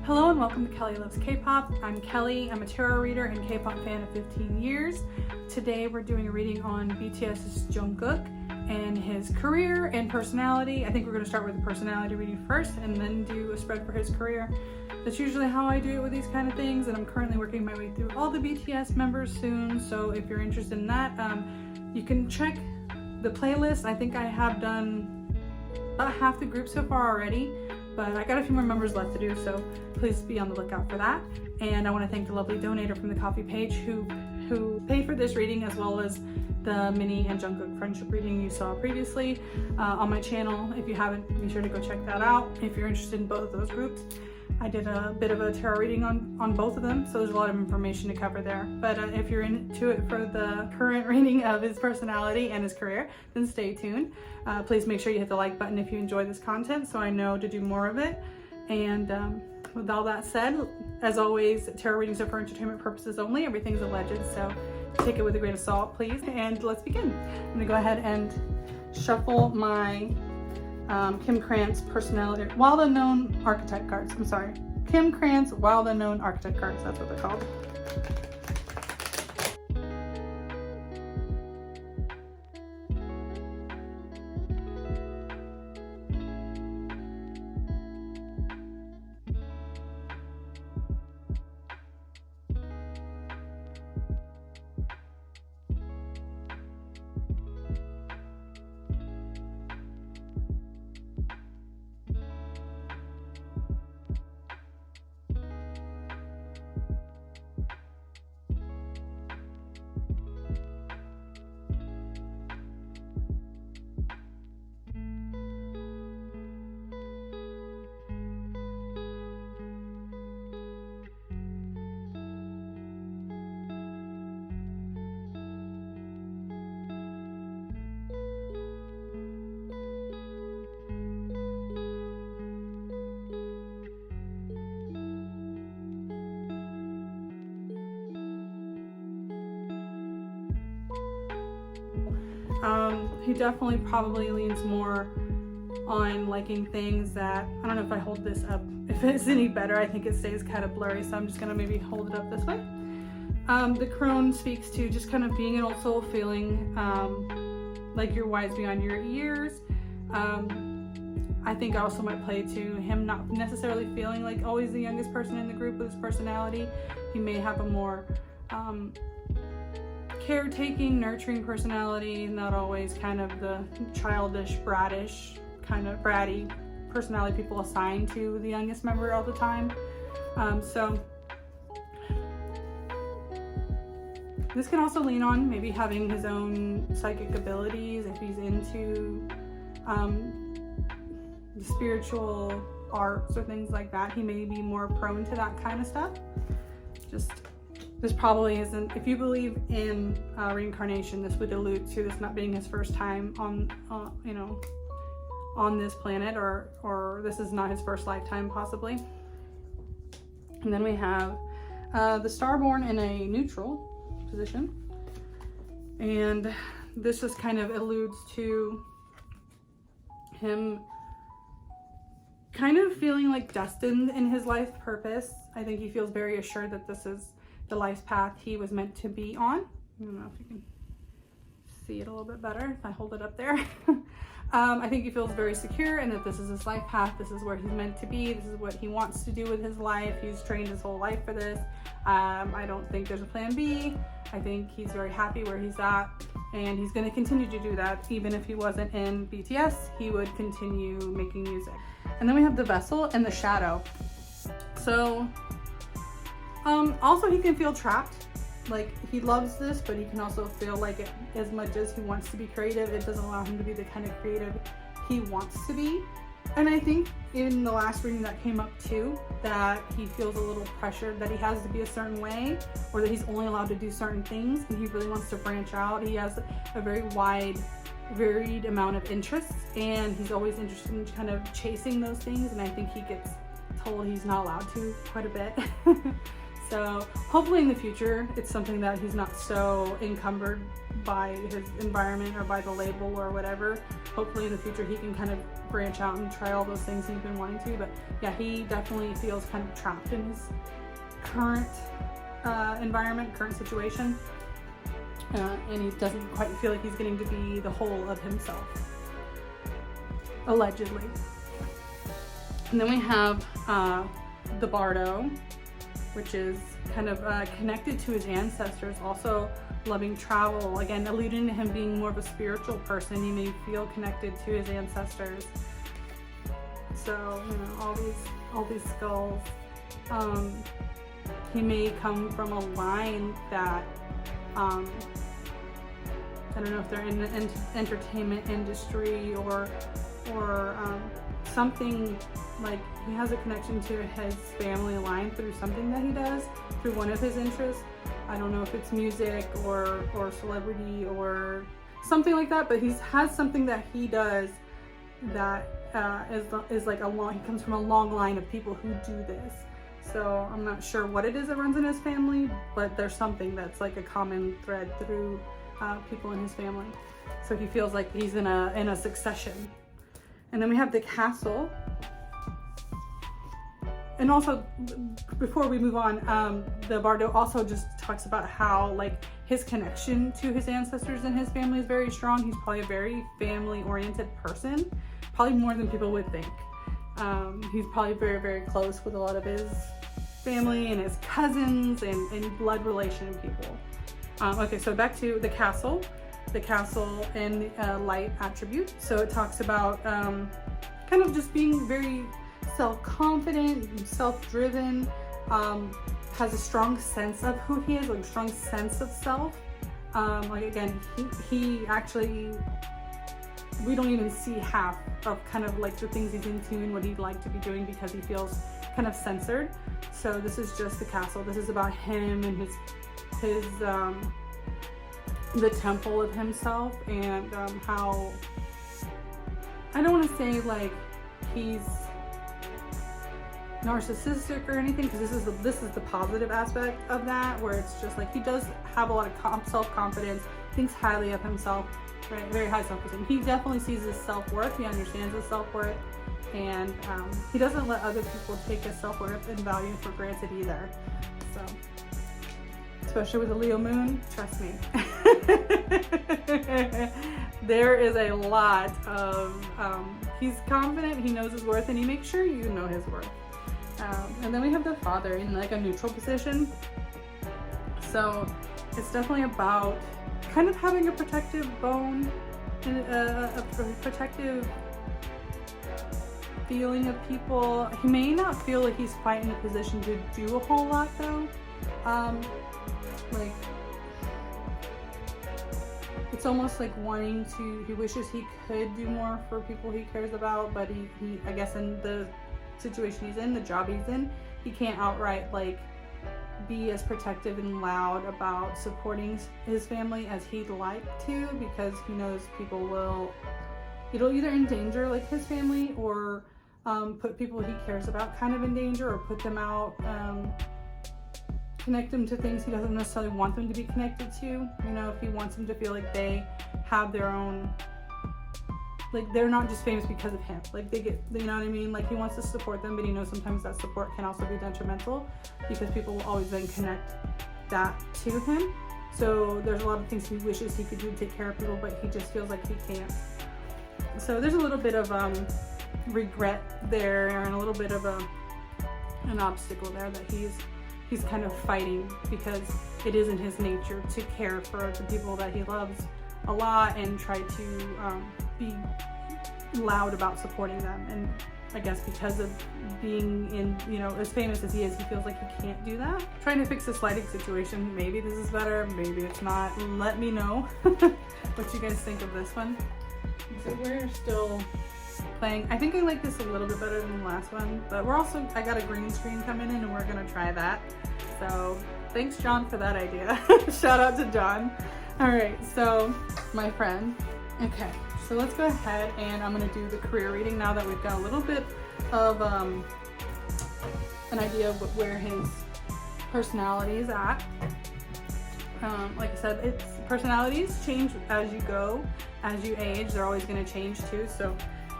Hello and welcome to Kelly Loves K-Pop. I'm Kelly. I'm a tarot reader and K-pop fan of 15 years. Today we're doing a reading on BTS's Jungkook and his career and personality. I think we're going to start with the personality reading first and then do a spread for his career. That's usually how I do it with these kind of things, and I'm currently working my way through all the BTS members soon, so if you're interested in that, you can check the playlist. I think I have done about half the group so far already, but I got a few more members left to do, so please be on the lookout for that. And I want to thank the lovely donator from the Ko-fi page who paid for this reading, as well as the Minnie and Jungkook friendship reading you saw previously on my channel. If you haven't, be sure to go check that out if you're interested in both of those groups. I did a bit of a tarot reading on both of them, so there's a lot of information to cover there. But if you're into it for the current reading of his personality and his career, then stay tuned. Please make sure you hit the like button if you enjoy this content so I know to do more of it. And with all that said, as always, tarot readings are for entertainment purposes only. Everything's alleged, so take it with a grain of salt, please. And let's begin. I'm gonna go ahead and shuffle my Kim Krantz personality, Wild Unknown Archetype cards. I'm sorry. Kim Krantz Wild Unknown Archetype cards, that's what they're called. He definitely probably leans more on liking things that, I don't know if I hold this up, if it's any better. I think it stays kind of blurry, so I'm just gonna maybe hold it up this way. The crone speaks to just kind of being an old soul, feeling like you're wise beyond your years. I think I also might play to him not necessarily feeling like always the youngest person in the group with his personality. He may have a more caretaking, nurturing personality, not always kind of the childish, brattish, kind of bratty personality people assign to the youngest member all the time. So this can also lean on maybe having his own psychic abilities if he's into spiritual arts or things like that. He may be more prone to that kind of stuff. This probably isn't, if you believe in reincarnation, this would allude to this not being his first time on, on this planet, or this is not his first lifetime possibly. And then we have the Starborn in a neutral position. And this just kind of alludes to him kind of feeling like destined in his life purpose. I think he feels very assured that this is the life path he was meant to be on. I don't know if you can see it a little bit better if I hold it up there. I think he feels very secure and that this is his life path. This is where he's meant to be. This is what he wants to do with his life. He's trained his whole life for this. I don't think there's a plan B. I think he's very happy where he's at, and he's going to continue to do that. Even if he wasn't in BTS, he would continue making music. And then we have the Vessel and the Shadow. So also he can feel trapped, like he loves this, but he can also feel like it, as much as he wants to be creative, it doesn't allow him to be the kind of creative he wants to be. And I think in the last reading that came up too, that he feels a little pressured that he has to be a certain way, or that he's only allowed to do certain things, and he really wants to branch out. He has a very wide, varied amount of interests, and he's always interested in kind of chasing those things, and I think he gets told he's not allowed to quite a bit. So hopefully in the future, it's something that he's not so encumbered by his environment or by the label or whatever. hopefully in the future he can kind of branch out and try all those things he's been wanting to. But yeah, he definitely feels kind of trapped in his current environment, current situation, and he doesn't quite feel like he's getting to be the whole of himself, allegedly. And then we have the Bardo, which is kind of connected to his ancestors, also loving travel, again alluding to him being more of a spiritual person. He may feel connected to his ancestors. So, you know, all these skulls. He may come from a line that I don't know if they're in the entertainment industry or something, like he has a connection to his family line through something that he does, through one of his interests. I don't know if it's music or celebrity or something like that, but he has something that he does that is like he comes from a long line of people who do this. So I'm not sure what it is that runs in his family, but there's something that's like a common thread through people in his family. So he feels like he's in a succession. And then we have the Castle. And also, before we move on, the Bardo also just talks about how like his connection to his ancestors and his family is very strong. He's probably a very family-oriented person, probably more than people would think. He's probably very, very close with a lot of his family and his cousins and blood relation people. Okay, so back to the Castle. The Castle and light attribute. So it talks about kind of just being very self-confident, self-driven, has a strong sense of who he is, like a strong sense of self. Like again, he actually, we don't even see half of kind of like the things he's into and what he'd like to be doing because he feels kind of censored. So this is just the Castle. This is about him and his the temple of himself, and how, I don't want to say like he's narcissistic or anything, because this is the positive aspect of that, where it's just like he does have a lot of self-confidence, thinks highly of himself, right? Very high self-esteem. He definitely sees his self-worth, he understands his self-worth, and he doesn't let other people take his self-worth and value for granted either. So, especially with the Leo moon, trust me. There is a lot of, he's confident, he knows his worth, and he makes sure you know his worth. And then we have the Father in like a neutral position. So it's definitely about kind of having a protective bone, a protective feeling of people. He may not feel like he's quite in a position to do a whole lot though. Like, it's almost like wanting to, he wishes he could do more for people he cares about, but he I guess in the situation he's in, the job he's in, he can't outright like be as protective and loud about supporting his family as he'd like to, because he knows people will, it'll either endanger like his family or put people he cares about kind of in danger, or put them out, connect them to things he doesn't necessarily want them to be connected to. You know, if he wants them to feel like they have their own, like they're not just famous because of him, like they get, you know what I mean? Like he wants to support them, but he knows sometimes that support can also be detrimental because people will always then connect that to him. So there's a lot of things he wishes he could do to take care of people, but he just feels like he can't. So there's a little bit of regret there, and a little bit of an obstacle there that he's kind of fighting, because it isn't his nature to care for the people that he loves a lot and try to be loud about supporting them. And I guess because of being in, you know, as famous as he is, he feels like he can't do that. Trying to fix this lighting situation. Maybe this is better, maybe it's not. Let me know what you guys think of this one. So we're still playing. I think I like this a little bit better than the last one, but we're also, I got a green screen coming in and we're gonna try that. So thanks John for that idea. Shout out to John. All right, so my friend. Okay, so let's go ahead and I'm gonna do the career reading now that we've got a little bit of an idea of where his personality is at. Like I said, personalities change as you go as you age, they're always going to change too. So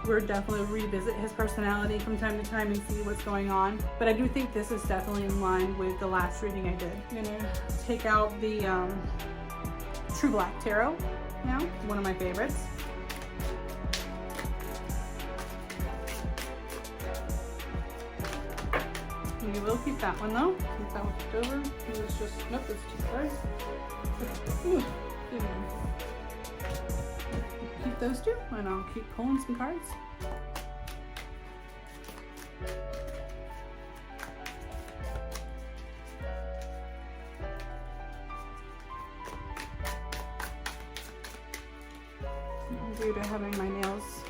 we're definitely revisit his personality from time to time and see what's going on. But I do think this is definitely in line with the last reading I did. I'm going to take out the True Black Tarot now, one of my favorites. You will keep that one though. Keep that one flipped over. It was just, nope, it's two cards. Ooh, keep those two, and I'll keep pulling some cards. Due to having my nails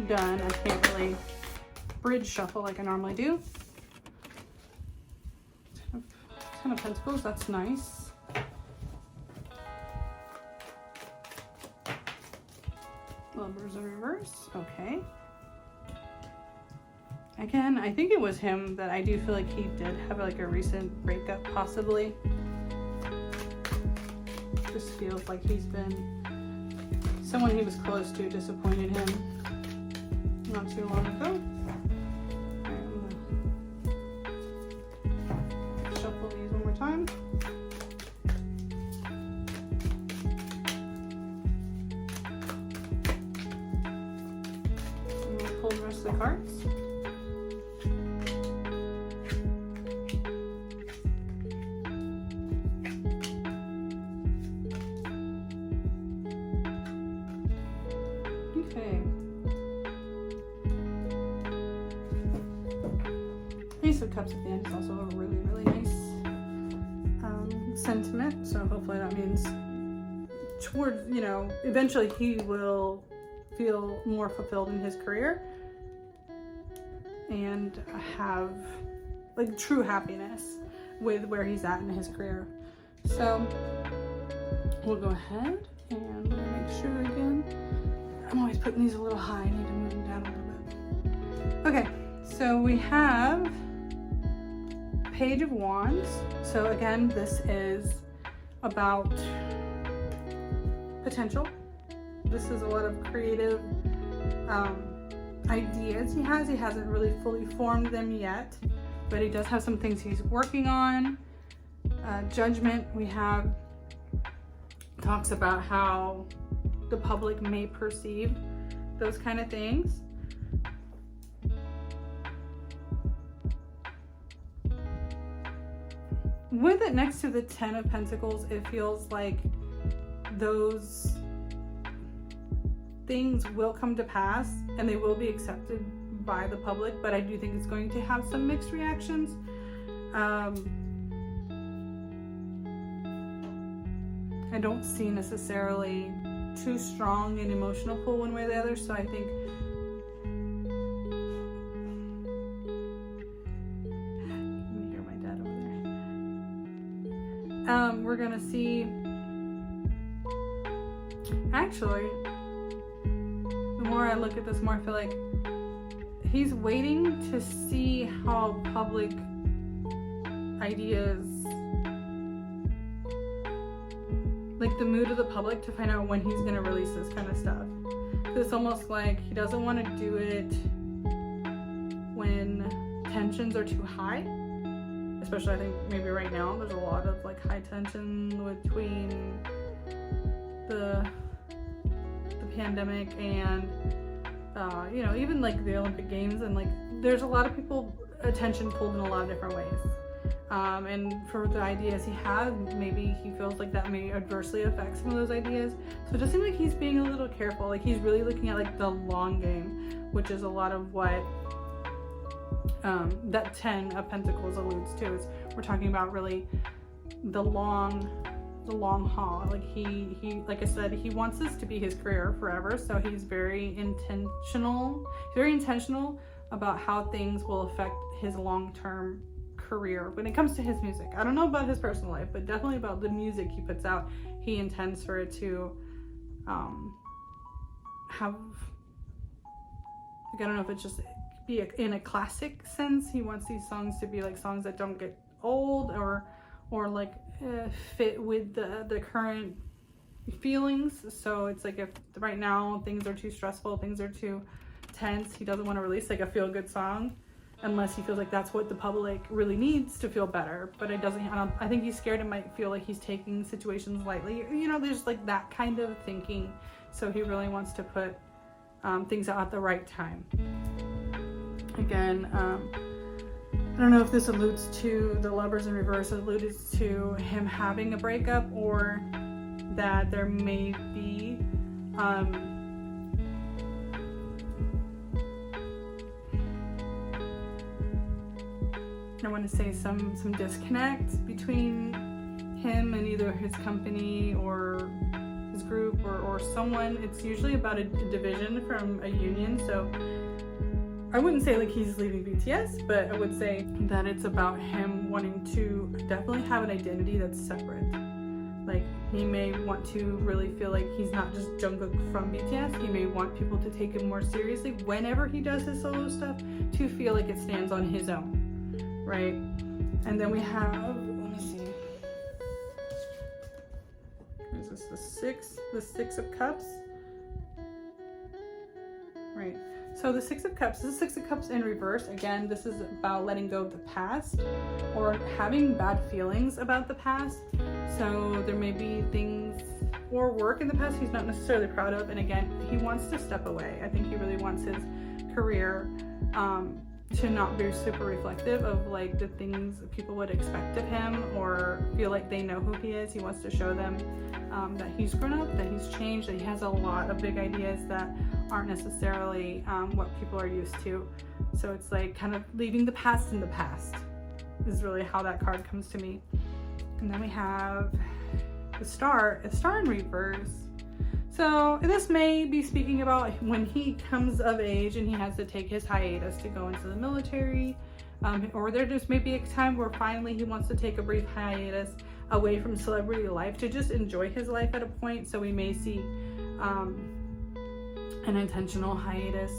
done, I can't really bridge shuffle like I normally do. Ten of Pentacles, that's nice. Lovers in reverse, okay. Again, I think it was him that I do feel like he did have like a recent breakup, possibly. Just feels like he's been, someone he was close to disappointed him not too long ago. Time. And we'll pull the rest of the cards. Okay. Ace of Cups at the end is also a really, really nice sentiment, so hopefully that means towards, you know, eventually he will feel more fulfilled in his career and have like true happiness with where he's at in his career. So we'll go ahead and make sure again. I'm always putting these a little high. I need to move them down a little bit. Okay, so we have Page of Wands. So again, this is about potential. This is a lot of creative ideas he has. He hasn't really fully formed them yet, but he does have some things he's working on. Judgment, we have, talks about how the public may perceive those kind of things. With it next to the Ten of Pentacles, it feels like those things will come to pass and they will be accepted by the public, but I do think it's going to have some mixed reactions. I don't see necessarily too strong an emotional pull one way or the other, so I think we're gonna see, actually, the more I look at this, the more I feel like he's waiting to see how public ideas, like the mood of the public, to find out when he's gonna release this kind of stuff. It's almost like he doesn't want to do it when tensions are too high. Especially I think maybe right now there's a lot of like high tension between the pandemic and you know, even like the Olympic Games, and like there's a lot of people attention pulled in a lot of different ways. And for the ideas he has, maybe he feels like that may adversely affect some of those ideas. So it just seems like he's being a little careful. Like he's really looking at like the long game, which is a lot of what that Ten of Pentacles alludes to. Is we're talking about really the long haul. Like he like I said, he wants this to be his career forever, so he's very intentional about how things will affect his long-term career when it comes to his music. I don't know about his personal life, but definitely about the music he puts out. He intends for it to have, like, I don't know if it's just be in a classic sense. He wants these songs to be like songs that don't get old or like fit with the current feelings. So it's like if right now things are too stressful, things are too tense, he doesn't want to release like a feel-good song unless he feels like that's what the public really needs to feel better. But it doesn't, I think he's scared it might feel like he's taking situations lightly. You know, there's like that kind of thinking. So he really wants to put things out at the right time. Again, I don't know if this alludes to the Lovers in reverse, alludes to him having a breakup, or that there may be I want to say some disconnect between him and either his company or his group or someone. It's usually about a division from a union, so I wouldn't say like he's leaving BTS, but I would say that it's about him wanting to definitely have an identity that's separate. Like he may want to really feel like he's not just Jungkook from BTS. He may want people to take him more seriously whenever he does his solo stuff, to feel like it stands on his own. Right? And then we have, let me see, is this the Six of Cups? Right. So the Six of Cups, this is Six of Cups in reverse. Again, this is about letting go of the past or having bad feelings about the past. So there may be things or work in the past he's not necessarily proud of. And again, he wants to step away. I think he really wants his career to not be super reflective of like the things people would expect of him or feel like they know who he is. He wants to show them that he's grown up, that he's changed, that he has a lot of big ideas that aren't necessarily what people are used to. So it's like kind of leaving the past in the past is really how that card comes to me. And then we have the Star, a Star in reverse. So this may be speaking about when he comes of age and he has to take his hiatus to go into the military, or there just may be a time where finally he wants to take a brief hiatus away from celebrity life to just enjoy his life at a point. So we may see an intentional hiatus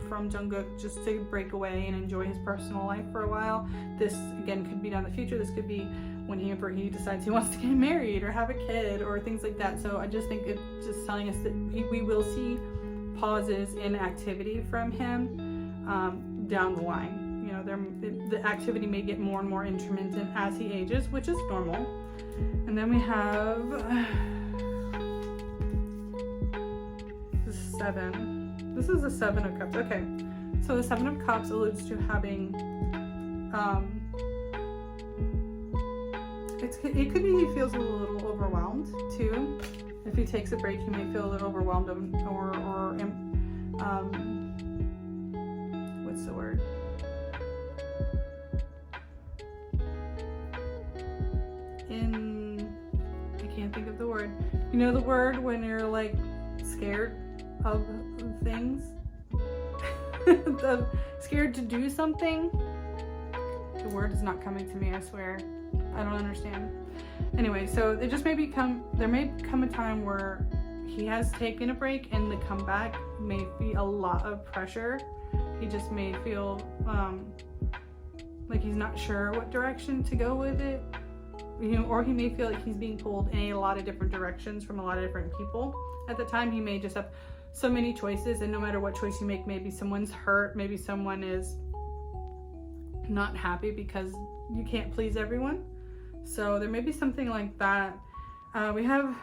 from Jungkook just to break away and enjoy his personal life for a while. This again could be down the future. This could be whenever he decides he wants to get married or have a kid or things like that. So I just think it's just telling us that we will see pauses in activity from him down the line. You know, the activity may get more and more intermittent as he ages, which is normal. And then we have the 7. This is the 7 of Cups. Okay, so the 7 of Cups alludes to having it could be he feels a little overwhelmed too. If he takes a break, he may feel a little overwhelmed or what's the word? I can't think of the word. You know the word when you're like scared of things? Scared to do something? The word is not coming to me, I swear. I don't understand. Anyway, so it just may there may come a time where he has taken a break and the comeback may be a lot of pressure. He just may feel like he's not sure what direction to go with it. You know, or he may feel like he's being pulled in a lot of different directions from a lot of different people. At the time, he may just have so many choices, and no matter what choice you make, maybe someone's hurt, maybe someone is not happy because you can't please everyone. So there may be something like that. We have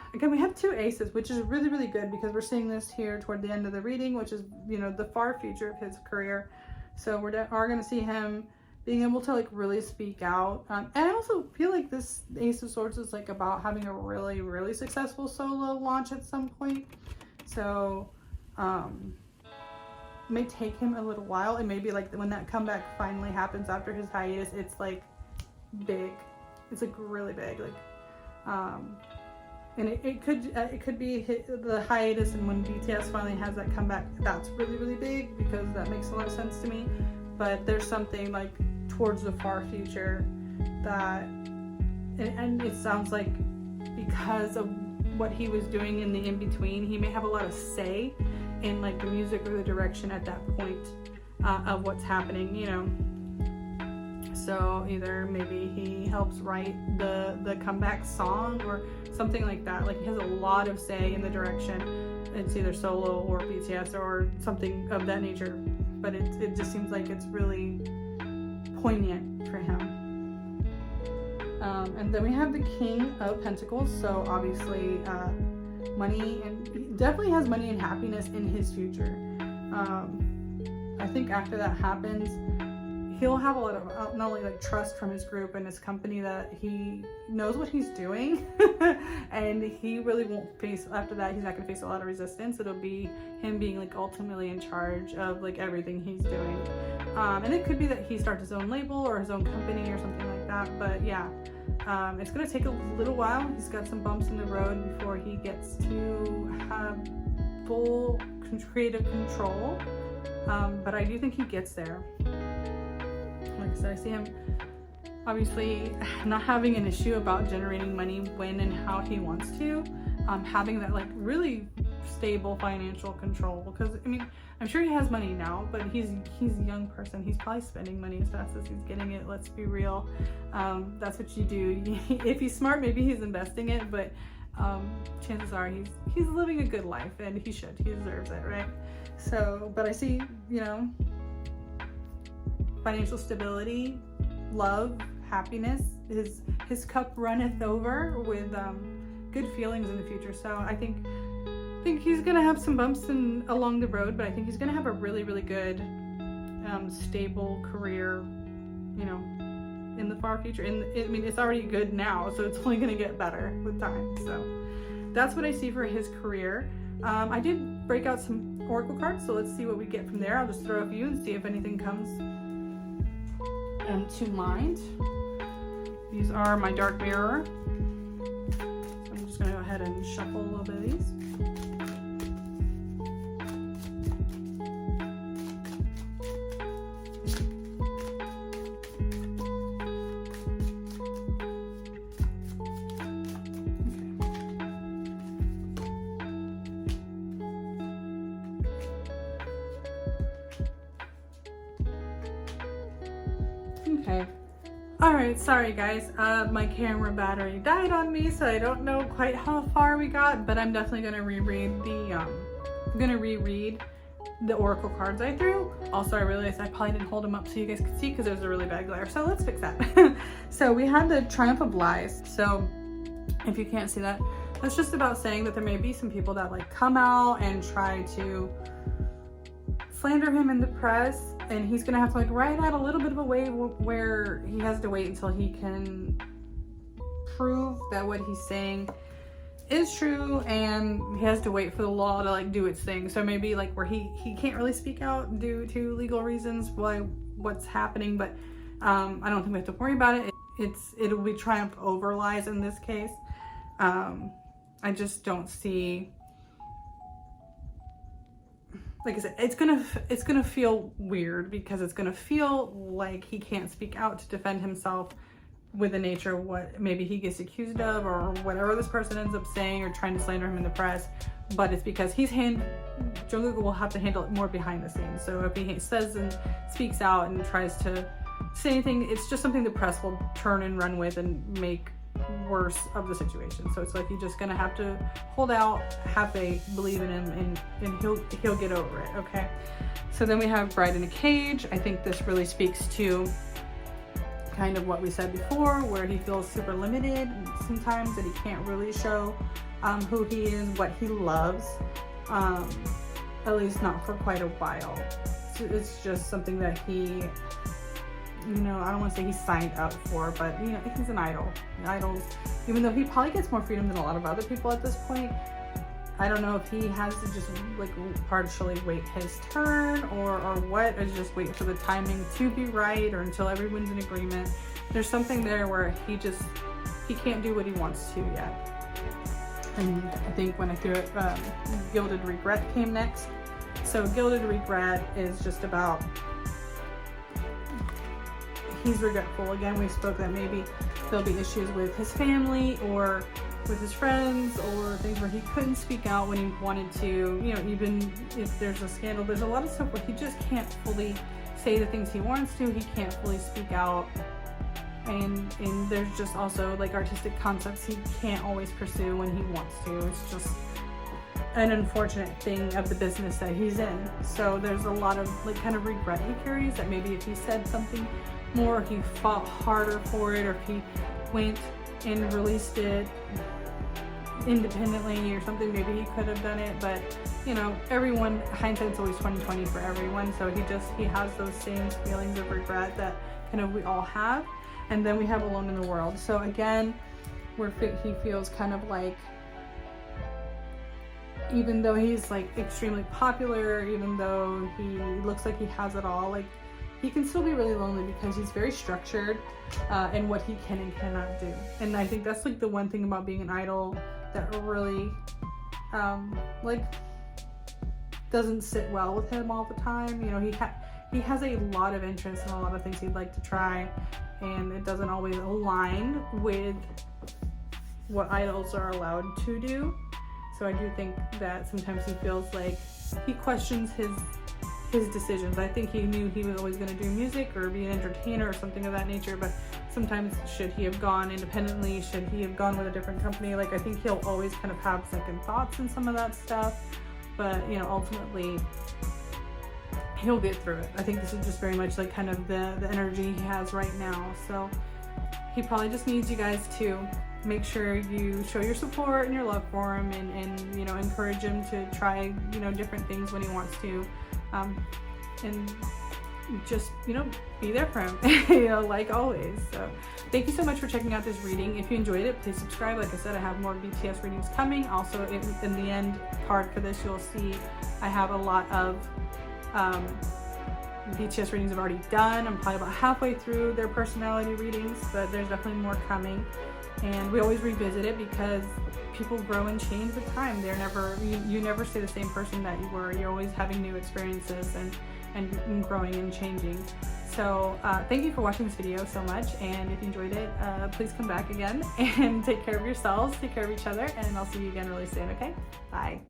2 aces, which is really, really good because we're seeing this here toward the end of the reading, which is, you know, the far future of his career. So we are going to see him being able to like really speak out. And I also feel like this Ace of Swords is like about having a really, really successful solo launch at some point. So it may take him a little while. It may be like when that comeback finally happens after his hiatus, it's like big. It's like really big, like, and it could be the hiatus, and when BTS finally has that comeback, that's really, really big because that makes a lot of sense to me. But there's something like towards the far future that, and it sounds like because of what he was doing in the in-between, he may have a lot of say in like the music or the direction at that point of what's happening, you know. So either maybe he helps write the comeback song or something like that. Like he has a lot of say in the direction. It's either solo or BTS or something of that nature. But it just seems like it's really poignant for him. And then we have the King of Pentacles. So obviously money, and he definitely has money and happiness in his future. I think after that happens, he'll have a lot of not only like trust from his group and his company that he knows what he's doing and he really won't face, after that he's not going to face a lot of resistance. It'll be him being like ultimately in charge of like everything he's doing, and it could be that he starts his own label or his own company or something like that. But yeah, it's going to take a little while. He's got some bumps in the road before he gets to have full creative control, but I do think he gets there. Like I said, I see him obviously not having an issue about generating money when and how he wants to, having that like really stable financial control. Because I mean, I'm sure he has money now, but he's a young person. He's probably spending money as fast as he's getting it. Let's be real. That's what you do. If he's smart, maybe he's investing it, but chances are he's living a good life, and he should. He deserves it, right? So, but I see, you know, financial stability, love, happiness. His cup runneth over with good feelings in the future. So I think he's gonna have some bumps along the road, but I think he's gonna have a really, really good, stable career, you know, in the far future. I mean, it's already good now, so it's only gonna get better with time. So that's what I see for his career. I did break out some oracle cards, so let's see what we get from there. I'll just throw a few and see if anything comes to mind. These are my dark mirror. So I'm just gonna go ahead and shuffle a little bit of these. Okay. Alright, sorry guys, my camera battery died on me, so I don't know quite how far we got, but I'm definitely gonna reread the oracle cards I threw. Also, I realized I probably didn't hold them up so you guys could see because there's a really bad glare, so let's fix that. So we had the Triumph of Lies. So if you can't see that, that's just about saying that there may be some people that like come out and try to slander him in the press, and he's gonna have to like ride out a little bit of a wave where he has to wait until he can prove that what he's saying is true, and he has to wait for the law to like do its thing. So maybe like where he can't really speak out due to legal reasons what's happening, but I don't think we have to worry about it. It'll be triumph over lies in this case. I just don't see, like I said, it's gonna feel weird because it's gonna feel like he can't speak out to defend himself with the nature of what maybe he gets accused of or whatever this person ends up saying or trying to slander him in the press. But it's because Jungkook will have to handle it more behind the scenes. So if he says and speaks out and tries to say anything, it's just something the press will turn and run with and make worse of the situation. So it's like you're just gonna have to hold out, have faith, believe in him, and he'll get over it. Okay. So then we have Bride in a Cage. I think this really speaks to kind of what we said before, where he feels super limited sometimes, that he can't really show who he is, what he loves, at least not for quite a while. So it's just something that he, you know, I don't want to say he signed up for, but you know, he's an idol. Idols, even though he probably gets more freedom than a lot of other people at this point, I don't know if he has to just like partially wait his turn or what, or just wait for the timing to be right, or until everyone's in agreement. There's something there where he can't do what he wants to yet. And I think when I threw it, Gilded Regret came next. So Gilded Regret is just about, he's regretful. Again, we spoke that maybe there'll be issues with his family or with his friends, or things where he couldn't speak out when he wanted to, you know, even if there's a scandal. There's a lot of stuff where he just can't fully say the things he wants to. He can't fully speak out. And there's just also like artistic concepts he can't always pursue when he wants to. It's just an unfortunate thing of the business that he's in. So there's a lot of like kind of regret he carries, that maybe if he said something more, if he fought harder for it, or if he went and released it independently or something, maybe he could have done it. But you know, everyone, hindsight's always 20/20 for everyone. So he has those same feelings of regret that kind of we all have. And then we have Alone in the World. So again, where he feels kind of like, even though he's like extremely popular, even though he looks like he has it all, like he can still be really lonely because he's very structured in what he can and cannot do. And I think that's like the one thing about being an idol that really like doesn't sit well with him all the time. You know, he has a lot of interest in a lot of things he'd like to try, and it doesn't always align with what idols are allowed to do. So I do think that sometimes he feels like he questions his decisions. I think he knew he was always going to do music or be an entertainer or something of that nature, but sometimes should he have gone independently, should he have gone with a different company, like I think he'll always kind of have second thoughts and some of that stuff. But you know, ultimately he'll get through it. I think this is just very much like kind of the energy he has right now. So he probably just needs you guys to make sure you show your support and your love for him, and you know, encourage him to try, you know, different things when he wants to, and just, you know, be there for him, you know, like always. So thank you so much for checking out this reading. If you enjoyed it, please subscribe. Like I said, I have more BTS readings coming. Also, in the end card for this, you'll see I have a lot of BTS readings I've already done. I'm probably about halfway through their personality readings, but there's definitely more coming. And we always revisit it because people grow and change with time. They're never, you never stay the same person that you were. You're always having new experiences and growing and changing. So thank you for watching this video so much, and if you enjoyed it, please come back again and take care of yourselves, take care of each other, and I'll see you again really soon, okay? Bye.